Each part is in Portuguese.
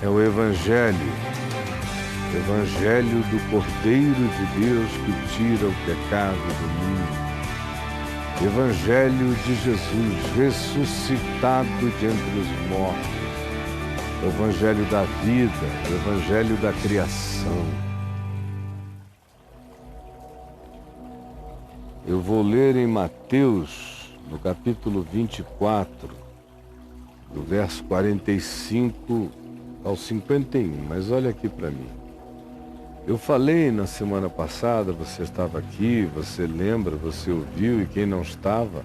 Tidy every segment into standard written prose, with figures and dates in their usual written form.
é o Evangelho do Cordeiro de Deus que tira o pecado do mundo. Evangelho de Jesus ressuscitado de entre os mortos. O Evangelho da vida, o Evangelho da criação. Eu vou ler em Mateus, no capítulo 24, do verso 45 ao 51, mas olha aqui para mim. Eu falei na semana passada, você estava aqui, você lembra, você ouviu, e quem não estava,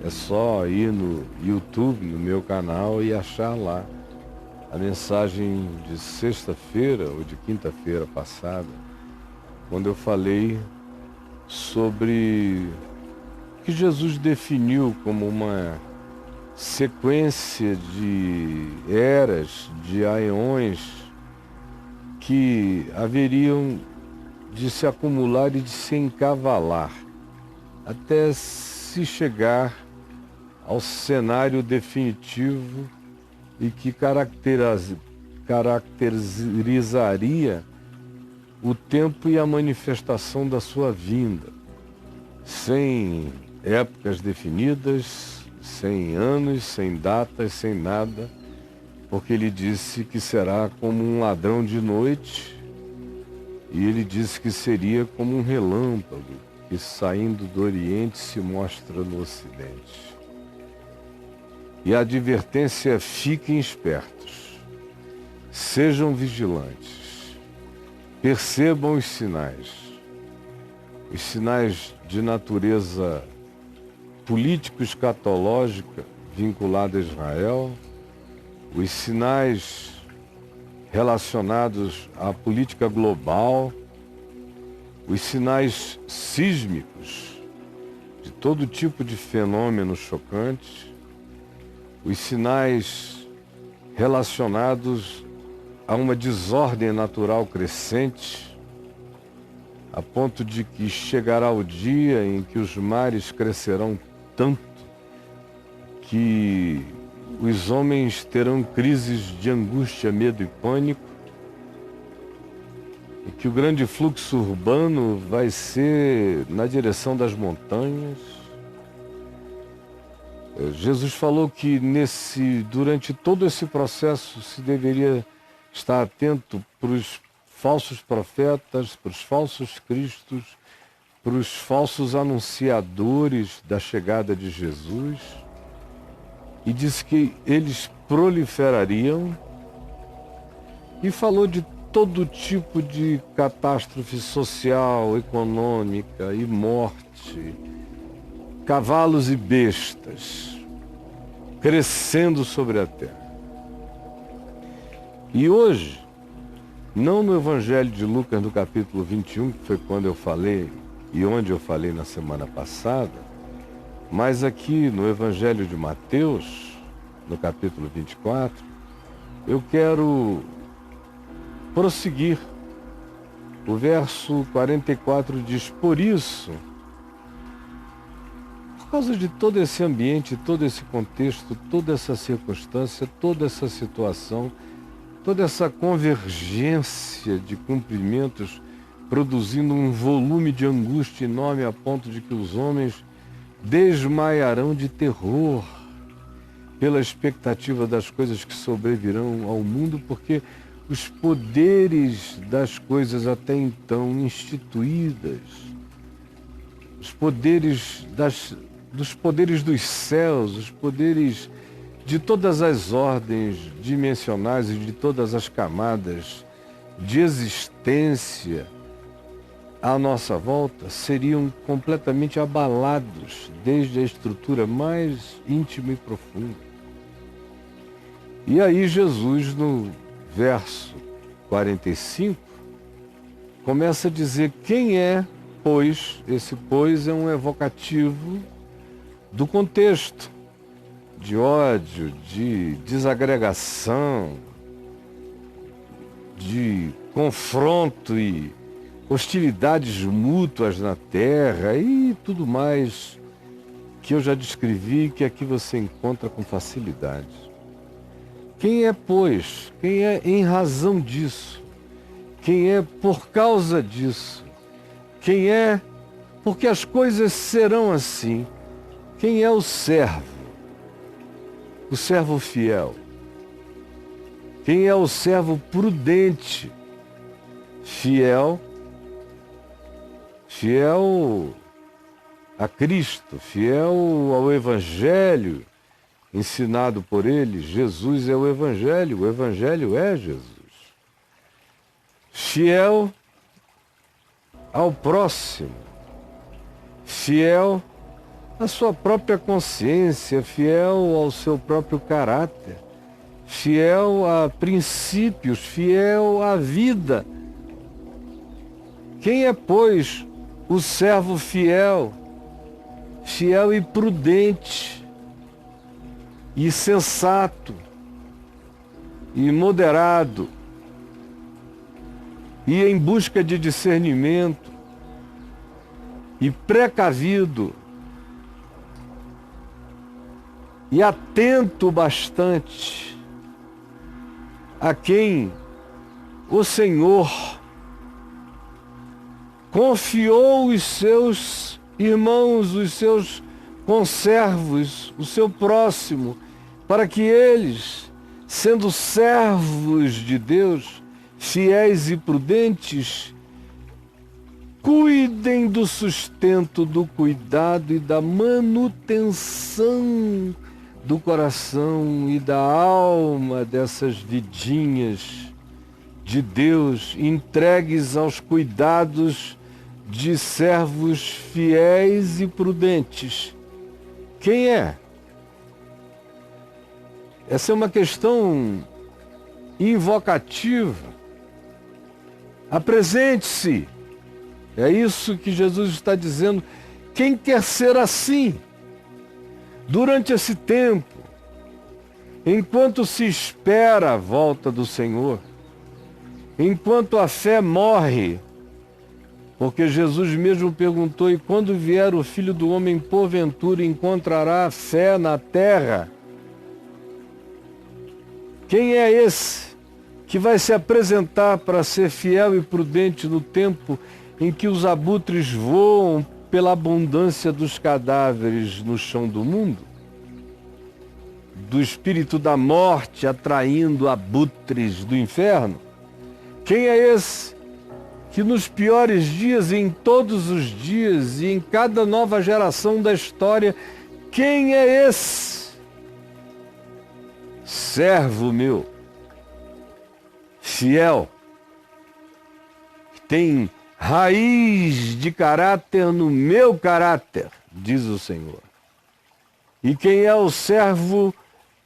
é só ir no YouTube, no meu canal, e achar lá a mensagem de sexta-feira ou de quinta-feira passada, quando eu falei sobre o que Jesus definiu como uma sequência de eras, de aeões, que haveriam de se acumular e de se encavalar, até se chegar ao cenário definitivo e que caracterizaria o tempo e a manifestação da sua vinda, sem épocas definidas, sem anos, sem datas, sem nada, porque ele disse que será como um ladrão de noite, e ele disse que seria como um relâmpago que, saindo do Oriente, se mostra no Ocidente. E a advertência é: fiquem espertos, sejam vigilantes, percebam os sinais de natureza político-escatológica vinculada a Israel, os sinais relacionados à política global, os sinais sísmicos de todo tipo de fenômenos chocantes, os sinais relacionados a uma desordem natural crescente, a ponto de que chegará o dia em que os mares crescerão tanto que os homens terão crises de angústia, medo e pânico, e que o grande fluxo urbano vai ser na direção das montanhas. Jesus falou que durante todo esse processo se deveria estar atento para os falsos profetas, para os falsos cristos, para os falsos anunciadores da chegada de Jesus. E disse que eles proliferariam, e falou de todo tipo de catástrofe social, econômica e morte, cavalos e bestas crescendo sobre a terra. E hoje, não no Evangelho de Lucas, no capítulo 21, que foi quando eu falei e onde eu falei na semana passada, mas aqui no Evangelho de Mateus, no capítulo 24, eu quero prosseguir. O verso 44 diz: por isso, por causa de todo esse ambiente, todo esse contexto, toda essa circunstância, toda essa situação, toda essa convergência de cumprimentos, produzindo um volume de angústia enorme a ponto de que os homens desmaiarão de terror pela expectativa das coisas que sobrevirão ao mundo, porque os poderes das coisas até então instituídas, os poderes dos poderes dos céus, os poderes de todas as ordens dimensionais e de todas as camadas de existência à nossa volta, seriam completamente abalados desde a estrutura mais íntima e profunda. E aí Jesus, no verso 45, começa a dizer quem é, pois. Esse pois é um evocativo do contexto de ódio, de desagregação, de confronto e hostilidades mútuas na terra e tudo mais que eu já descrevi, que aqui você encontra com facilidade. Quem é, pois? Quem é em razão disso? Quem é por causa disso? Quem é porque as coisas serão assim? Quem é o servo? O servo fiel. Quem é o servo prudente? Fiel a Cristo, fiel ao Evangelho ensinado por ele. Jesus é o Evangelho é Jesus. Fiel ao próximo, fiel à sua própria consciência, fiel ao seu próprio caráter, fiel a princípios, fiel à vida. Quem é, pois, o servo fiel? Fiel e prudente, e sensato, e moderado, e em busca de discernimento, e precavido, e atento bastante, a quem o Senhor confiou os seus irmãos, os seus conservos, o seu próximo, para que eles, sendo servos de Deus, fiéis e prudentes, cuidem do sustento, do cuidado e da manutenção do coração e da alma dessas vidinhas de Deus, entregues aos cuidados de servos fiéis e prudentes. Quem é? Essa é uma questão invocativa. Apresente-se. É isso que Jesus está dizendo. Quem quer ser assim? Durante esse tempo, enquanto se espera a volta do Senhor, enquanto a fé morre, porque Jesus mesmo perguntou: e quando vier o Filho do Homem, porventura encontrará fé na terra? Quem é esse que vai se apresentar para ser fiel e prudente no tempo em que os abutres voam pela abundância dos cadáveres no chão do mundo? Do espírito da morte atraindo abutres do inferno? Quem é esse que nos piores dias, e em todos os dias, e em cada nova geração da história, quem é esse? Servo meu, fiel, que tem raiz de caráter no meu caráter, diz o Senhor. E quem é o servo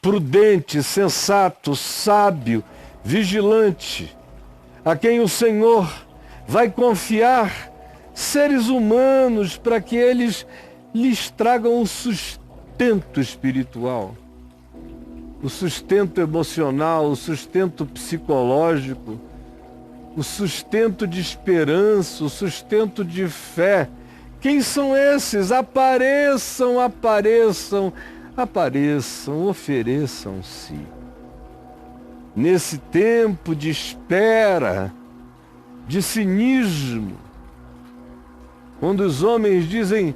prudente, sensato, sábio, vigilante, a quem o Senhor vai confiar seres humanos para que eles lhes tragam o sustento espiritual, o sustento emocional, o sustento psicológico, o sustento de esperança, o sustento de fé. Quem são esses? Apareçam, apareçam, apareçam, ofereçam-se. Nesse tempo de espera, de cinismo, quando os homens dizem: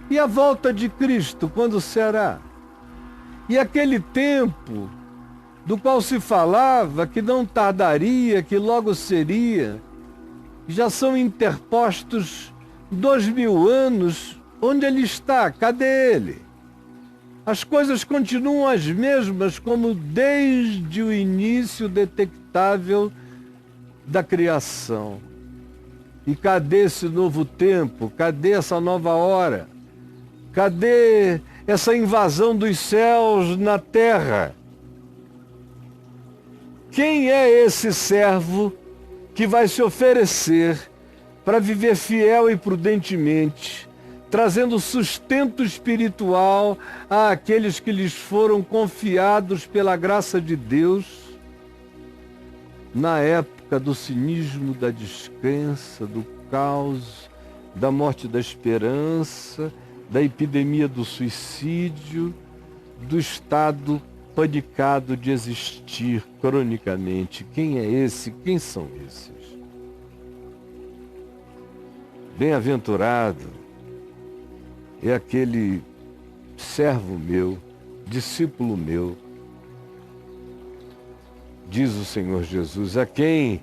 e a volta de Cristo, quando será? E aquele tempo do qual se falava que não tardaria, que logo seria, já são interpostos 2000 anos, onde ele está? Cadê ele? As coisas continuam as mesmas, como desde o início detectável da criação. E cadê esse novo tempo? Cadê essa nova hora? Cadê essa invasão dos céus na terra? Quem é esse servo que vai se oferecer para viver fiel e prudentemente, trazendo sustento espiritual àqueles que lhes foram confiados pela graça de Deus, na época do cinismo, da descrença, do caos, da morte da esperança, da epidemia do suicídio, do estado apanicado de existir cronicamente. Quem é esse? Quem são esses? Bem-aventurado é aquele servo meu, discípulo meu, diz o Senhor Jesus, a quem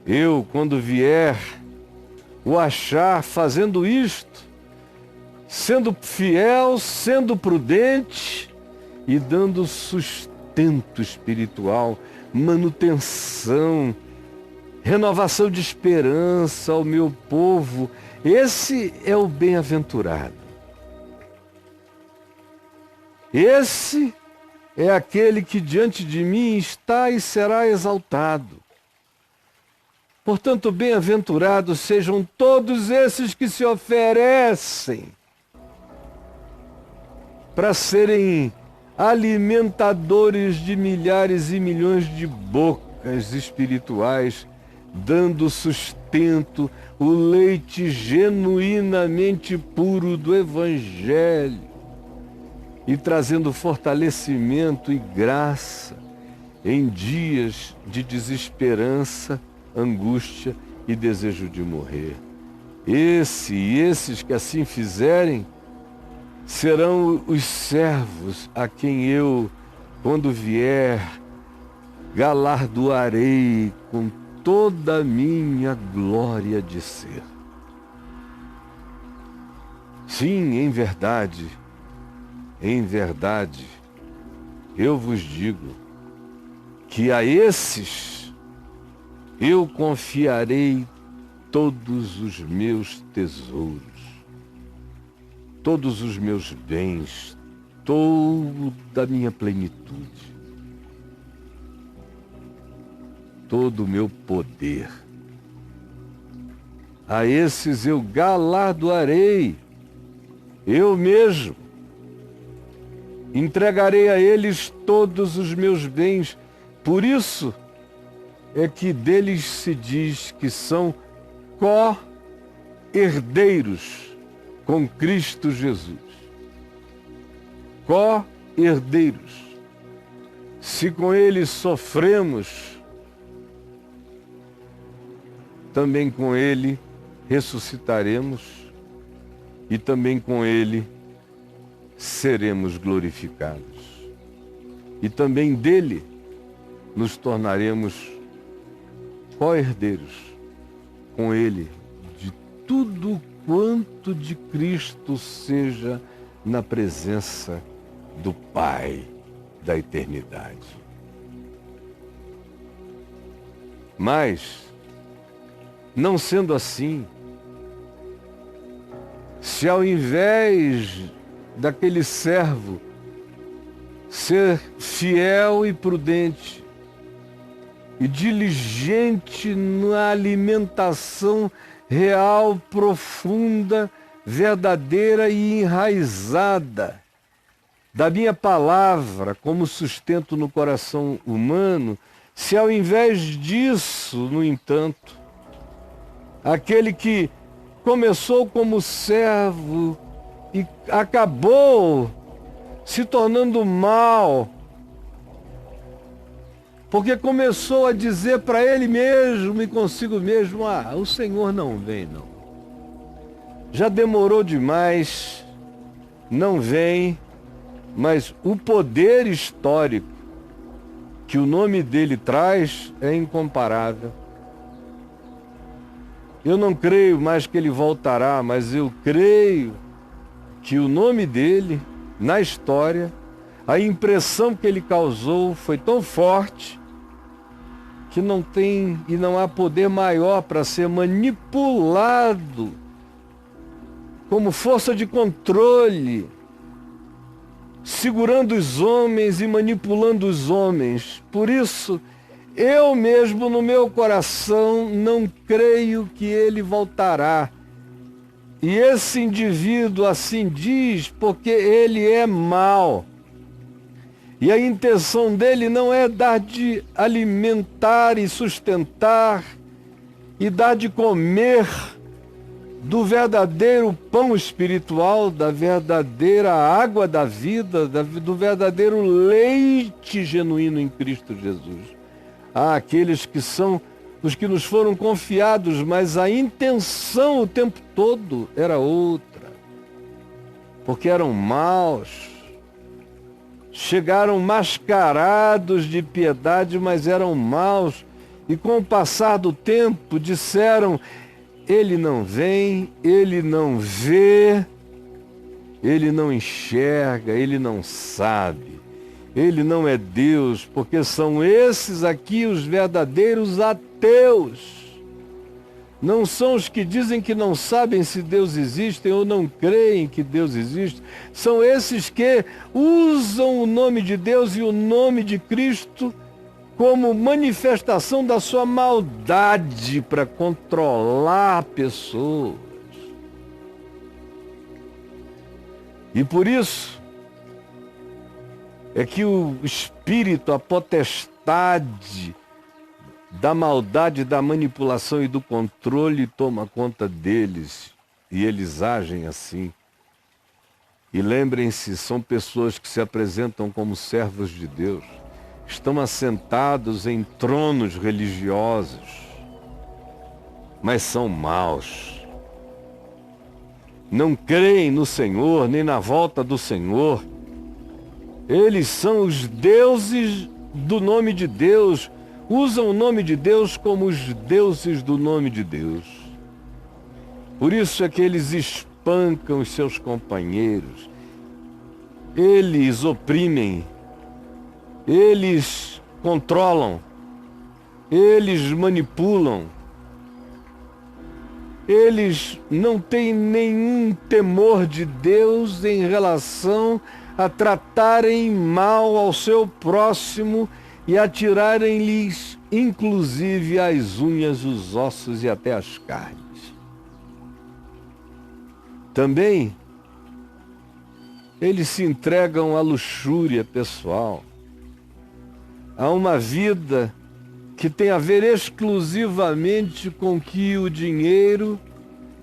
eu, quando vier, o achar fazendo isto, sendo fiel, sendo prudente e dando sustento espiritual, manutenção, renovação de esperança ao meu povo. Esse é o bem-aventurado. Esse é aquele que diante de mim está e será exaltado. Portanto, bem-aventurados sejam todos esses que se oferecem para serem alimentadores de milhares e milhões de bocas espirituais, dando sustento, o leite genuinamente puro do Evangelho e trazendo fortalecimento e graça em dias de desesperança, angústia e desejo de morrer. Esse e esses que assim fizerem serão os servos a quem eu, quando vier, galardoarei com toda a minha glória de ser. Sim, em verdade, eu vos digo que a esses eu confiarei todos os meus tesouros, todos os meus bens, toda a minha plenitude, todo o meu poder. A esses eu galardoarei, eu mesmo. Entregarei a eles todos os meus bens. Por isso é que deles se diz que são co-herdeiros com Cristo Jesus. Co-herdeiros. Se com ele sofremos, também com ele ressuscitaremos e também com ele seremos glorificados. E também dele nos tornaremos co-herdeiros com ele de tudo quanto de Cristo seja na presença do Pai da eternidade. Mas, não sendo assim, se ao invés daquele servo ser fiel e prudente e diligente na alimentação real, profunda, verdadeira e enraizada da minha palavra como sustento no coração humano, se ao invés disso, no entanto, aquele que começou como servo e acabou se tornando mal, porque começou a dizer para ele mesmo e consigo mesmo, o Senhor não vem não. Já demorou demais, não vem, mas o poder histórico que o nome dele traz é incomparável. Eu não creio mais que ele voltará, mas eu creio que o nome dele, na história, a impressão que ele causou foi tão forte que não tem e não há poder maior para ser manipulado como força de controle, segurando os homens e manipulando os homens. Por isso, eu mesmo no meu coração não creio que ele voltará. E esse indivíduo assim diz porque ele é mau. E a intenção dele não é dar de alimentar e sustentar e dar de comer do verdadeiro pão espiritual, da verdadeira água da vida, do verdadeiro leite genuíno em Cristo Jesus. Há aqueles que são os que nos foram confiados, mas a intenção o tempo todo era outra, porque eram maus, chegaram mascarados de piedade, mas eram maus, e com o passar do tempo disseram: ele não vem, ele não vê, ele não enxerga, ele não sabe, ele não é Deus, porque são esses aqui os verdadeiros ateus. Não são os que dizem que não sabem se Deus existe ou não creem que Deus existe. São esses que usam o nome de Deus e o nome de Cristo como manifestação da sua maldade para controlar pessoas. E por isso é que o espírito, a potestade da maldade, da manipulação e do controle toma conta deles, e eles agem assim. E lembrem-se, são pessoas que se apresentam como servos de Deus, estão assentados em tronos religiosos, mas são maus. Não creem no Senhor, nem na volta do Senhor. Eles são os deuses do nome de Deus, usam o nome de Deus como os deuses do nome de Deus. Por isso é que eles espancam os seus companheiros, eles oprimem, eles controlam, eles manipulam, eles não têm nenhum temor de Deus em relação a tratarem mal ao seu próximo e atirarem-lhes, inclusive, as unhas, os ossos e até as carnes. Também, eles se entregam à luxúria pessoal, a uma vida que tem a ver exclusivamente com que o dinheiro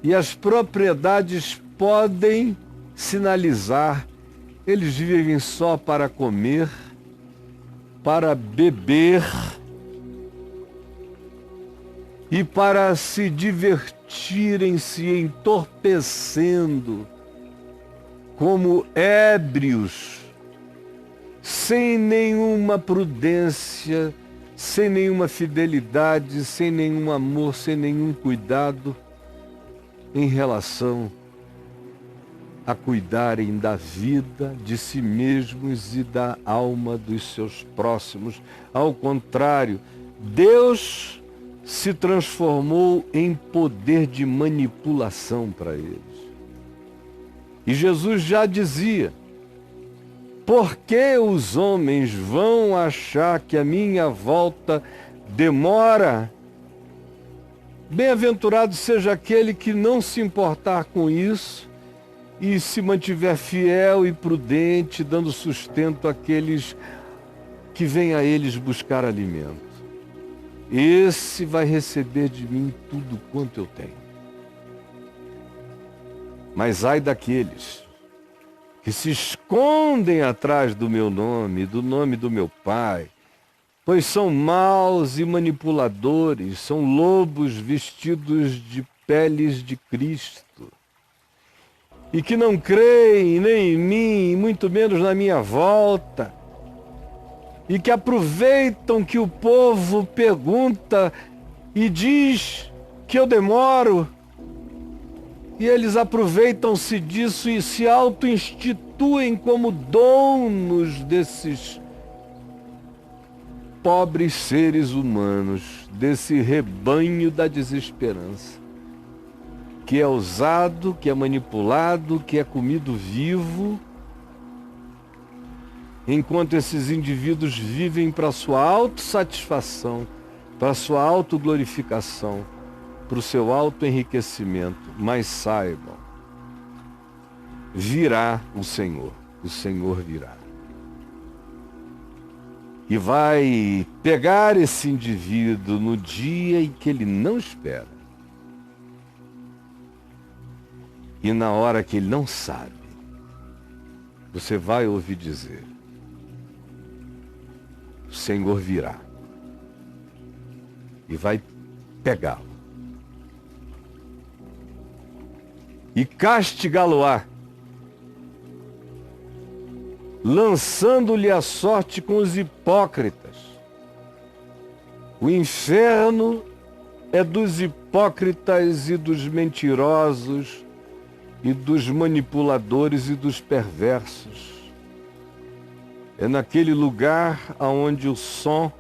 e as propriedades podem sinalizar. Eles vivem só para comer, para beber e para se divertirem, se entorpecendo como ébrios, sem nenhuma prudência, sem nenhuma fidelidade, sem nenhum amor, sem nenhum cuidado em relação a cuidarem da vida de si mesmos e da alma dos seus próximos. Ao contrário, Deus se transformou em poder de manipulação para eles. E Jesus já dizia: por que os homens vão achar que a minha volta demora? Bem-aventurado seja aquele que não se importar com isso e se mantiver fiel e prudente, dando sustento àqueles que vêm a eles buscar alimento. Esse vai receber de mim tudo quanto eu tenho. Mas ai daqueles que se escondem atrás do meu nome, do nome do meu Pai, pois são maus e manipuladores, são lobos vestidos de peles de Cristo, e que não creem nem em mim, muito menos na minha volta, e que aproveitam que o povo pergunta e diz que eu demoro, e eles aproveitam-se disso e se auto-instituem como donos desses pobres seres humanos, desse rebanho da desesperança, que é usado, que é manipulado, que é comido vivo, enquanto esses indivíduos vivem para sua autossatisfação, para sua autoglorificação, para o seu autoenriquecimento. Mas saibam, virá o Senhor virá. E vai pegar esse indivíduo no dia em que ele não espera. E na hora que ele não sabe, você vai ouvir dizer: o Senhor virá e vai pegá-lo e castigá-lo-á, lançando-lhe a sorte com os hipócritas. O inferno é dos hipócritas e dos mentirosos e dos manipuladores e dos perversos. É naquele lugar onde o som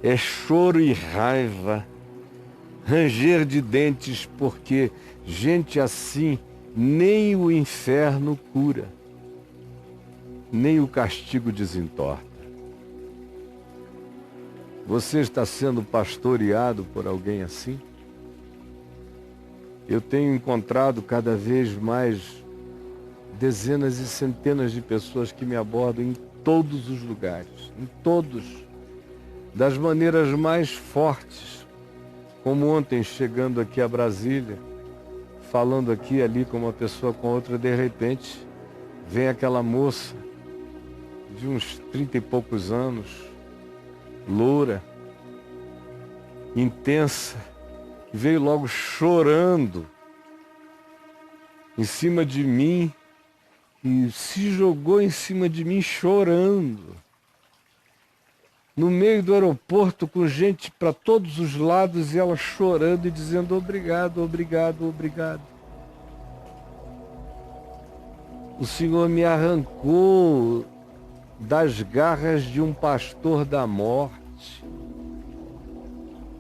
é choro e raiva, ranger de dentes, porque gente assim nem o inferno cura, nem o castigo desentorta. Você está sendo pastoreado por alguém assim? Eu tenho encontrado cada vez mais dezenas e centenas de pessoas que me abordam em todos os lugares, em todos, das maneiras mais fortes, como ontem chegando aqui a Brasília, falando aqui e ali com uma pessoa, com outra, de repente vem aquela moça de uns 30 e poucos anos, loura, intensa, veio logo chorando em cima de mim e se jogou em cima de mim chorando. No meio do aeroporto, com gente para todos os lados, e ela chorando e dizendo: obrigado, obrigado, obrigado. O Senhor me arrancou das garras de um pastor da morte,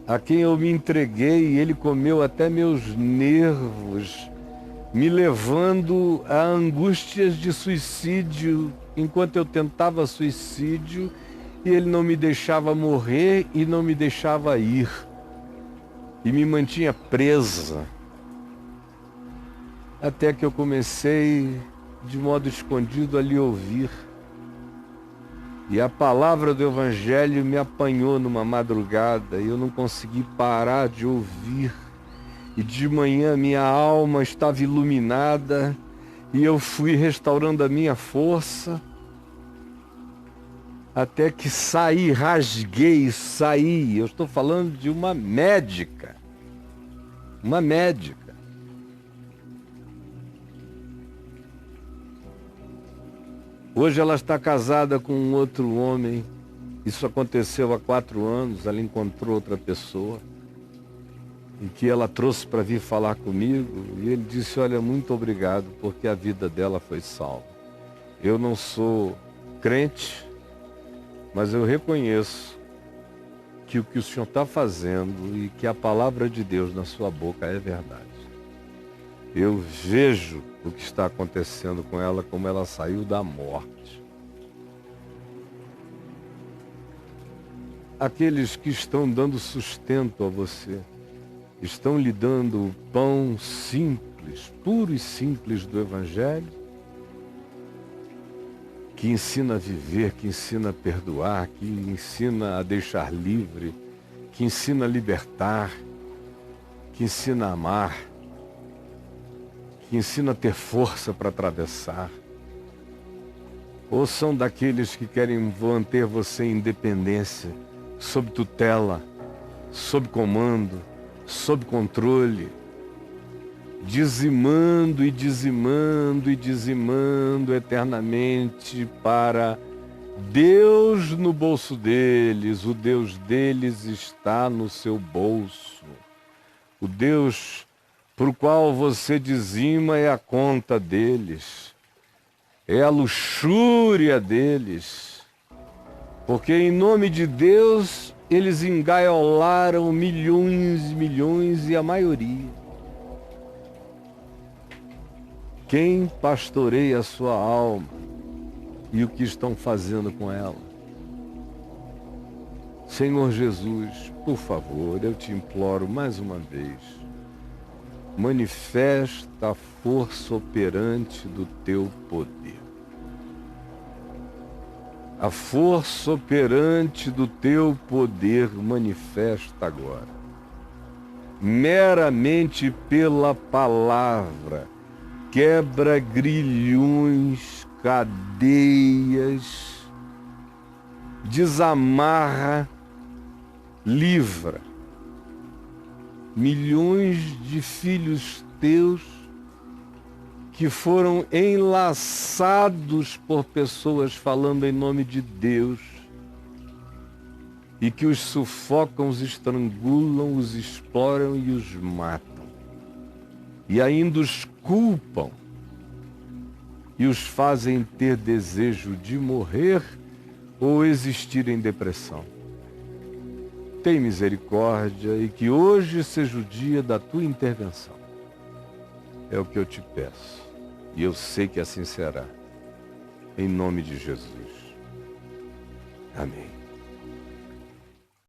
a quem eu me entreguei, e ele comeu até meus nervos, me levando a angústias de suicídio, enquanto eu tentava suicídio, e ele não me deixava morrer e não me deixava ir, e me mantinha presa, até que eu comecei, de modo escondido, a lhe ouvir. E a palavra do Evangelho me apanhou numa madrugada e eu não consegui parar de ouvir. E de manhã minha alma estava iluminada e eu fui restaurando a minha força até que saí, rasguei, saí. Eu estou falando de uma médica. Uma médica. Hoje ela está casada com um outro homem. Isso aconteceu há 4 anos. Ela encontrou outra pessoa e que ela trouxe para vir falar comigo. E ele disse: olha, muito obrigado, porque a vida dela foi salva. Eu não sou crente, mas eu reconheço que o que o Senhor está fazendo e que a palavra de Deus na sua boca é verdade. Eu vejo o que está acontecendo com ela, como ela saiu da morte. Aqueles que estão dando sustento a você, estão lhe dando o pão simples, puro e simples do Evangelho, que ensina a viver, que ensina a perdoar, que ensina a deixar livre, que ensina a libertar, que ensina a amar, que ensina a ter força para atravessar. Ou são daqueles que querem manter você em dependência, sob tutela, sob comando, sob controle, dizimando e dizimando e dizimando eternamente para Deus no bolso deles. O Deus deles está no seu bolso. O Deus por o qual você dizima é a conta deles, é a luxúria deles, porque em nome de Deus eles engaiolaram milhões e milhões, e a maioria. Quem pastoreia a sua alma e o que estão fazendo com ela? Senhor Jesus, por favor, eu te imploro mais uma vez, manifesta a força operante do teu poder. A força operante do teu poder manifesta agora. Meramente pela palavra, quebra grilhões, cadeias, desamarra, livra. Milhões de filhos teus que foram enlaçados por pessoas falando em nome de Deus e que os sufocam, os estrangulam, os exploram e os matam. E ainda os culpam e os fazem ter desejo de morrer ou existir em depressão. Tem misericórdia e que hoje seja o dia da tua intervenção. É o que eu te peço. E eu sei que assim será. Em nome de Jesus. Amém.